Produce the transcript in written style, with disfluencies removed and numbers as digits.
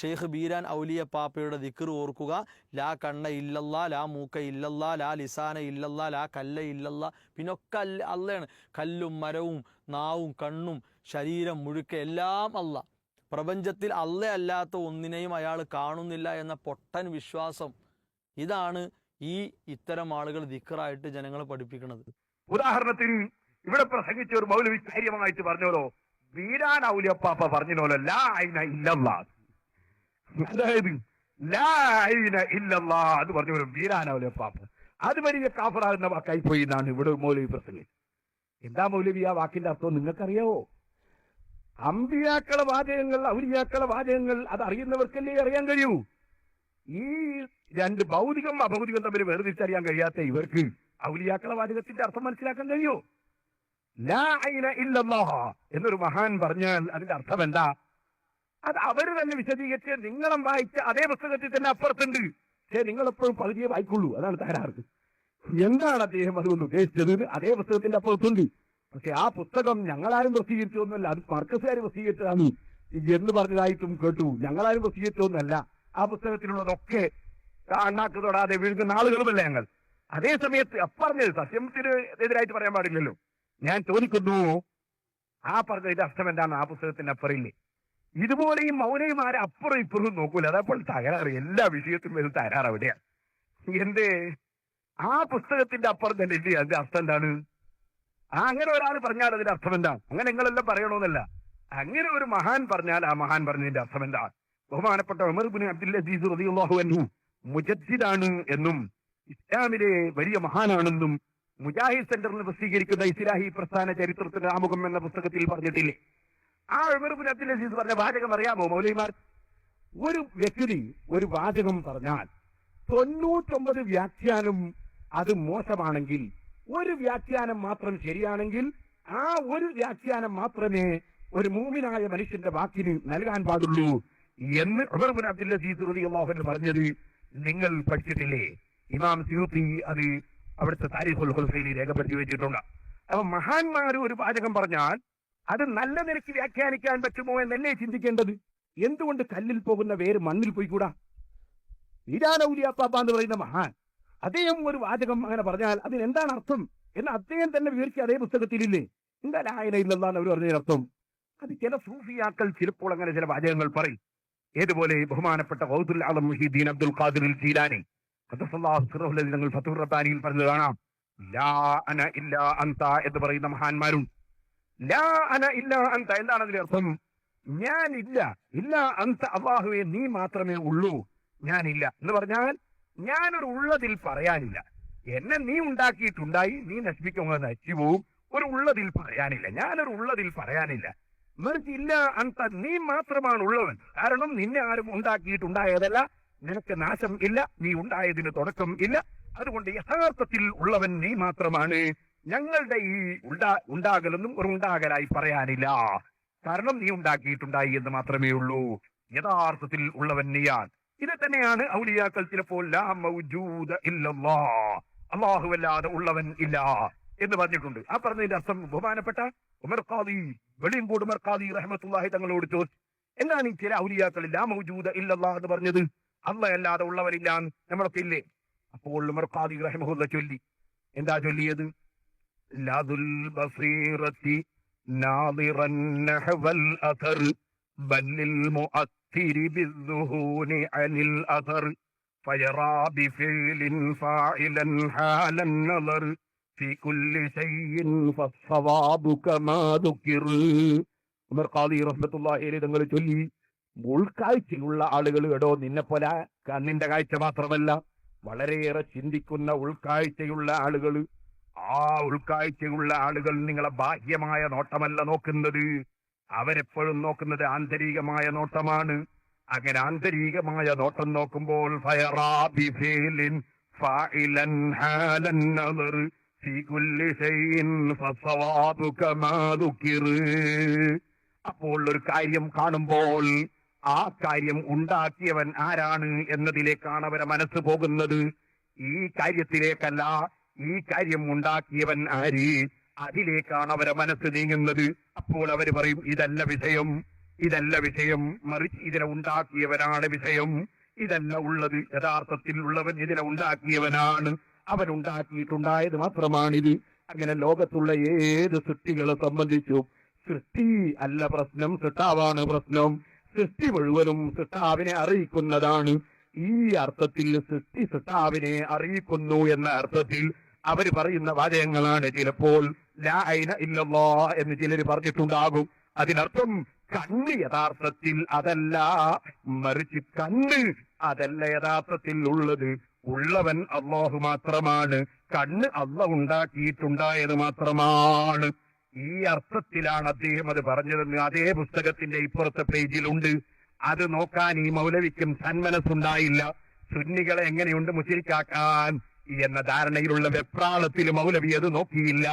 ഷെയ്ഖ് ബീരാൻ ഔലിയ പാപ്പയുടെ ദിക്ർ ഓർക്കുക. ലാ കണ്ണ ഇല്ലല്ലാ, ലാ മൂക്ക ഇല്ലല്ലാ, ലാ ലിസാന ഇല്ലല്ലാ, ലാ കല്ല ഇല്ലല്ലാ. പിന്നൊക്കെ അള്ളയാണ്. കല്ലും മരവും നാവും കണ്ണും ശരീരം മുഴുക്ക എല്ലാം അല്ല. പ്രപഞ്ചത്തിൽ അല്ല അല്ലാത്ത ഒന്നിനെയും അയാൾ കാണുന്നില്ല എന്ന പൊട്ടൻ വിശ്വാസം. ഇതാണ് ഇത്തരം ആളുകൾ ദിക്റായിട്ട് ജനങ്ങളെ പഠിപ്പിക്കുന്നത്. ഉദാഹരണത്തിന് ഇവിടെ പ്രസംഗിച്ച ഒരു മൗലവി കാര്യമായിട്ട് പറഞ്ഞോലോ, ബീരാൻ ഔലിയപ്പാപ്പ പറഞ്ഞോലോ ലാ ഐന ഇല്ലല്ലാ, അതായത് ലാ ഐന ഇല്ലല്ലാ എന്ന് പറഞ്ഞോലോ ബീരാൻ ഔലിയപ്പാപ്പ, അത് വലിയ കാഫറാകുന്ന വാക്കായി പോയി എന്നാണ് ഇവിടെ മൗലവി പ്രസംഗിച്ചത്. എന്താ മൗലവി ആ വാക്കിന്റെ അർത്ഥം നിങ്ങൾക്കറിയാവോ? അമ്പിയാക്കളെ വാചകങ്ങൾ, ഔലിയാക്കളെ വാചകങ്ങൾ അത് അറിയുന്നവർക്കല്ലേ അറിയാൻ കഴിയൂ. ഈ രണ്ട് ഭൗതികം അഭൗതികം തമ്മിൽ വേർതിരിച്ചറിയാൻ കഴിയാത്ത ഇവർക്ക് ഔലിയാക്കളെ വാചകത്തിന്റെ അർത്ഥം മനസ്സിലാക്കാൻ കഴിയോ? ലാ ഐന ഇല്ലല്ലാഹ് എന്നൊരു മഹാൻ പറഞ്ഞാൽ അതിന്റെ അർത്ഥം എന്താ? അത് അവര് തന്നെ വിശദീകരിച്ച് നിങ്ങളും വായിച്ച അതേ പുസ്തകത്തിൽ തന്നെ അപ്പുറത്തുണ്ട്. പക്ഷേ നിങ്ങളെപ്പോഴും പകുതിയെ വായിക്കുള്ളൂ. അതാണ് തകരാറ്. എന്താണ് അദ്ദേഹം അതുകൊണ്ട് ഉദ്ദേശിച്ചത്? അതേ പുസ്തകത്തിന്റെ അപ്പുറത്തുണ്ട്. പക്ഷെ ആ പുസ്തകം ഞങ്ങളാരും പ്രസിദ്ധീകരിച്ചൊന്നുമല്ല, അത് മർക്കസുകാർ പ്രസിദ്ധീകരിച്ചതാണ് എന്ന് പറഞ്ഞതായിട്ടും കേട്ടു. ഞങ്ങളാരും പ്രസിദ്ധീകരിച്ചൊന്നുമല്ല. ആ പുസ്തകത്തിലുള്ളതൊക്കെ അണ്ണാക്ക് തൊടാതെ വീഴുന്ന ആളുകളുമല്ല ഞങ്ങൾ. അതേ സമയത്ത് അപ്പറഞ്ഞത് സത്യത്തിന് എതിരായിട്ട് പറയാൻ പാടില്ലല്ലോ. ഞാൻ ചോദിക്കുന്നു, ആ പറഞ്ഞതിന്റെ അർത്ഥം എന്താണ്? ആ പുസ്തകത്തിന്റെ അപ്പുറയില്ലേ? ഇതുപോലെയും മൗനയുമാരെ അപ്പുറം ഇപ്പുറവും നോക്കൂല. അതപ്പോൾ തകരാറ്. എല്ലാ വിഷയത്തിലും വരും തകരാറ് എവിടെയാണ്? എന്തേ ആ പുസ്തകത്തിന്റെ അപ്പുറം തന്നെ ഇല്ലേ? അതിന്റെ അർത്ഥം എന്താണ്? അങ്ങനെ ഒരാൾ പറഞ്ഞാൽ അതിന്റെ അർത്ഥം എന്താ? അങ്ങനെ നിങ്ങളെല്ലാം പറയണമെന്നല്ല. അങ്ങനെ ഒരു മഹാൻ പറഞ്ഞാൽ ആ മഹാൻ പറഞ്ഞതിന്റെ അർത്ഥം എന്താ? ബഹുമാനപ്പെട്ട ഉമർ ഇബ്നു അബ്ദുൽ അസീസ് റളിയല്ലാഹു അൻഹു മുജദ്ദിദാണ് എന്നും ഇസ്ലാമിലെ വലിയ മഹാനാണെന്നും മുജാഹിദ് സെന്ററിൽ പ്രസിദ്ധീകരിക്കുന്ന ഇസ്ലാഹി പ്രസ്ഥാന ചരിത്രത്തിന്റെ ആമുഖം എന്ന പുസ്തകത്തിൽ പറഞ്ഞിട്ടില്ലേ? ആ ഉമർ ഇബ്നു അബ്ദുൽ അസീസ് പറഞ്ഞ വാചകം അറിയാമോ മൗലവിമാർ? ഒരു വ്യക്തി ഒരു വാചകം പറഞ്ഞാൽ 99 വ്യാഖ്യാനം അത് മോശമാണെങ്കിൽ, ഒരു വ്യാഖ്യാനം മാത്രം ശരിയാണെങ്കിൽ ആ ഒരു വ്യാഖ്യാനം മാത്രമേ ഒരു മൂമിനായ മനുഷ്യന്റെ വാക്കിന് നൽകാൻ പാടുള്ളൂ എന്ന് ഉമർ ഇബ്നു അബ്ദുൽ അസീസ് റളിയല്ലാഹു അൻഹു പറഞ്ഞത് നിങ്ങൾ പഠിച്ചിട്ടില്ലേ? ഇമാം സ്യൂത്തി അത് അവിടുത്തെ താരീഖുൽ ഖുൽഫയിൽ രേഖപ്പെടുത്തി വെച്ചിട്ടുണ്ട്. അപ്പൊ മഹാന്മാർ ഒരു വാചകം പറഞ്ഞാൽ അത് നല്ല നിലയ്ക്ക് വ്യാഖ്യാനിക്കാൻ പറ്റുമോ എന്നല്ലേ ചിന്തിക്കേണ്ടത്. എന്തുകൊണ്ട് കല്ലിൽ പോകുന്ന വേര് മണ്ണിൽ പോയിക്കൂടാ? ബീരാൻ ഔലിയാപ്പാപ്പ എന്ന് പറയുന്ന മഹാൻ അദ്ദേഹം ഒരു വാചകം അങ്ങനെ പറഞ്ഞാൽ അതിന് എന്താണ് അർത്ഥം എന്ന് അദ്ദേഹം തന്നെ വിവരിച്ച അതേ പുസ്തകത്തിലില്ലേ? എന്താ ലാ ഇലാഹ ഇല്ലല്ലാഹ് എന്ന് അവർ പറഞ്ഞതിന് അർത്ഥം? അത് ചില സൂഫിയാക്കൾ ചിലപ്പോൾ അങ്ങനെ ചില വാചകങ്ങൾ പറയും. ഏതുപോലെ ബഹുമാനപ്പെട്ട ഗൗസുൽ ആലം മുഹീദ്ദീൻ അബ്ദുൽ ഖാദിർ ജീലാനി ഖദ്ദസല്ലാഹു സിർറഹു ഞങ്ങൾ ഫത്ഹുർ റബ്ബാനിയിൽ പറഞ്ഞത് കാണാം. ലാ അന ഇല്ലാ അൻത എന്ന് പറയുന്ന മഹാന്മാരും ലാ അന ഇല്ലാ അൻത എന്താണ് അതിന്റെ അർത്ഥം? ഞാനില്ല, ഇല്ല അൻത അല്ലാഹുവേ നീ മാത്രമേ ഉള്ളൂ, ഞാനില്ല എന്ന് പറഞ്ഞാൽ ഞാനൊരു ഉള്ളതിൽ പറയാനില്ല. എന്നെ നീ ഉണ്ടാക്കിയിട്ടുണ്ടായി, നീ നശിപ്പിക്കുമ്പോൾ നശിച്ചു പോവും. ഒരു ഉള്ളതിൽ പറയാനില്ല, ഞാനൊരു ഉള്ളതിൽ പറയാനില്ല. മറിച്ച് ഇല്ല അന്ത നീ മാത്രമാണ് ഉള്ളവൻ. കാരണം നിന്നെ ആരും ഉണ്ടാക്കിയിട്ടുണ്ടായതല്ല, നിനക്ക് നാശം ഇല്ല, നീ ഉണ്ടായതിന് തുടക്കം ഇല്ല. അതുകൊണ്ട് യഥാർത്ഥത്തിൽ ഉള്ളവൻ നീ മാത്രമാണ്. ഞങ്ങളുടെ ഈ ഉണ്ടാകലൊന്നും ഒരു ഉണ്ടാകലായി പറയാനില്ല. കാരണം നീ ഉണ്ടാക്കിയിട്ടുണ്ടായി എന്ന് മാത്രമേ ഉള്ളൂ. യഥാർത്ഥത്തിൽ ഉള്ളവൻ നീയാണ്. ഇത് തന്നെയാണ് ഔലിയാക്കൾ ചിലപ്പോൾ ലാ മൗജൂദ ഇല്ലല്ലാഹ്, അല്ലാഹുവല്ലാതെ ഉള്ളവൻ ഇല്ല എന്ന് പറഞ്ഞിട്ടുണ്ട്. ആ പറഞ്ഞതിന്റെ അർത്ഥം ബഹുമാനപ്പെട്ട ഉമർ ഖാദി വെളിയങ്കോട് ഉമർ ഖാദി റഹ്മത്തുള്ളാഹി തങ്ങളോട് ചോദിച്ചു, എന്താണ് ഈ ചില ഔലിയാക്കൾ ലാ മൗജൂദ ഇല്ലല്ലാഹ് എന്ന് പറഞ്ഞത്? അല്ലാഹുവല്ലാതെ ഉള്ളവനില്ല നമ്മളൊക്കെ ഇല്ലേ? അപ്പോൾ ഉമർ ഖാദി റഹിമഹുല്ലാഹ് ചൊല്ലി. എന്താ ചൊല്ലിയത്? ലദുൽ ബസീറത്തി നാദിറൻ നഹ്വൽ അഥർ ബല്ലിൽ മുഅത്തിരി ബിദ്ദുഹൂനി അനിൽ അഥർ ഫയറാ ബിഫിലിൻ ഫാഇലൻ ഹാലൻ നദർ ഫീ കുല്ലി ശൈഇൻ ഫസ്സവാബു കമാ ദുകിർ. ഉമർ ഖാദി റഹ്മത്തുള്ളാഹി അലൈഹി തങ്ങൾ ചൊല്ലി, ഉൾക്കാഴ്ചയുള്ള ആളുകൾ എടോ നിന്നെപ്പോലെ കണ്ണിന്റെ കാഴ്ച മാത്രമല്ല, വളരെയേറെ ചിന്തിക്കുന്ന ഉൾക്കാഴ്ചയുള്ള ആളുകൾ. ആ ഉൾക്കാഴ്ചയുള്ള ആളുകൾ നിങ്ങളെ ബാഹ്യമായ നോട്ടമല്ല നോക്കുന്നത്, അവരെപ്പോഴും നോക്കുന്നത് ആന്തരികമായ നോട്ടമാണ്. അങ്ങനെ ആന്തരികമായ നോട്ടം നോക്കുമ്പോൾ അപ്പോൾ ഒരു കാര്യം കാണുമ്പോൾ ആ കാര്യം ഉണ്ടാക്കിയവൻ ആരാണ് എന്നതിലേക്കാണ് അവരെ മനസ്സ് പോകുന്നത്, ഈ കാര്യത്തിലേക്കല്ല. ഈ കാര്യം ഉണ്ടാക്കിയവൻ ആര്, അതിലേക്കാണ് അവരെ മനസ്സ് നീങ്ങുന്നത്. അപ്പോൾ അവർ പറയും ഇതല്ല വിഷയം, ഇതല്ല വിഷയം, മറിച്ച് ഇതിനെ ഉണ്ടാക്കിയവനാണ് വിഷയം. ഇതല്ല ഉള്ളത്, യഥാർത്ഥത്തിൽ ഉള്ളവൻ ഇതിനെ ഉണ്ടാക്കിയവനാണ്. അവൻ ഉണ്ടാക്കിയിട്ടുണ്ടായത് മാത്രമാണിത്. അങ്ങനെ ലോകത്തുള്ള ഏത് സൃഷ്ടികളെ സംബന്ധിച്ചും സൃഷ്ടി അല്ല പ്രശ്നം, സൃഷ്ടാവാണ് പ്രശ്നം. സൃഷ്ടി മുഴുവനും സൃഷ്ടാവിനെ അറിയിക്കുന്നതാണ്. ഈ അർത്ഥത്തിൽ സൃഷ്ടി സൃഷ്ടാവിനെ അറിയിക്കുന്നു എന്ന അർത്ഥത്തിൽ അവര് പറയുന്ന വാചകങ്ങളാണ് ചിലപ്പോൾ ലാ ഇലാഹ ഇല്ലല്ലാഹ് എന്ന് ചിലർ പറഞ്ഞിട്ടുണ്ടാകും. അതിനർത്ഥം കണ്ണ് യഥാർത്ഥത്തിൽ അതല്ല, മറിച്ച് കണ്ണ് അതല്ല യഥാർത്ഥത്തിൽ ഉള്ളത്. ഉള്ളവൻ അല്ലാഹു മാത്രമാണ്. കണ്ണ് അല്ലാഹു ഉണ്ടാക്കിയിട്ടുണ്ടായത് മാത്രമാണ്. ഈ അർത്ഥത്തിലാണ് അദ്ദേഹം അത് പറഞ്ഞതെന്ന് അതേ പുസ്തകത്തിന്റെ ഇപ്പുറത്തെ പേജിലുണ്ട്. അത് നോക്കാൻ ഈ മൗലവിക്കും സന്മനസ്സുണ്ടായില്ല. സുന്നികളെ എങ്ങനെയുണ്ട് മുശ്രിക്കാക്കാൻ എന്ന ധാരണയിലുള്ള വെപ്രാളത്തിൽ മൗലവി അത് നോക്കിയില്ല.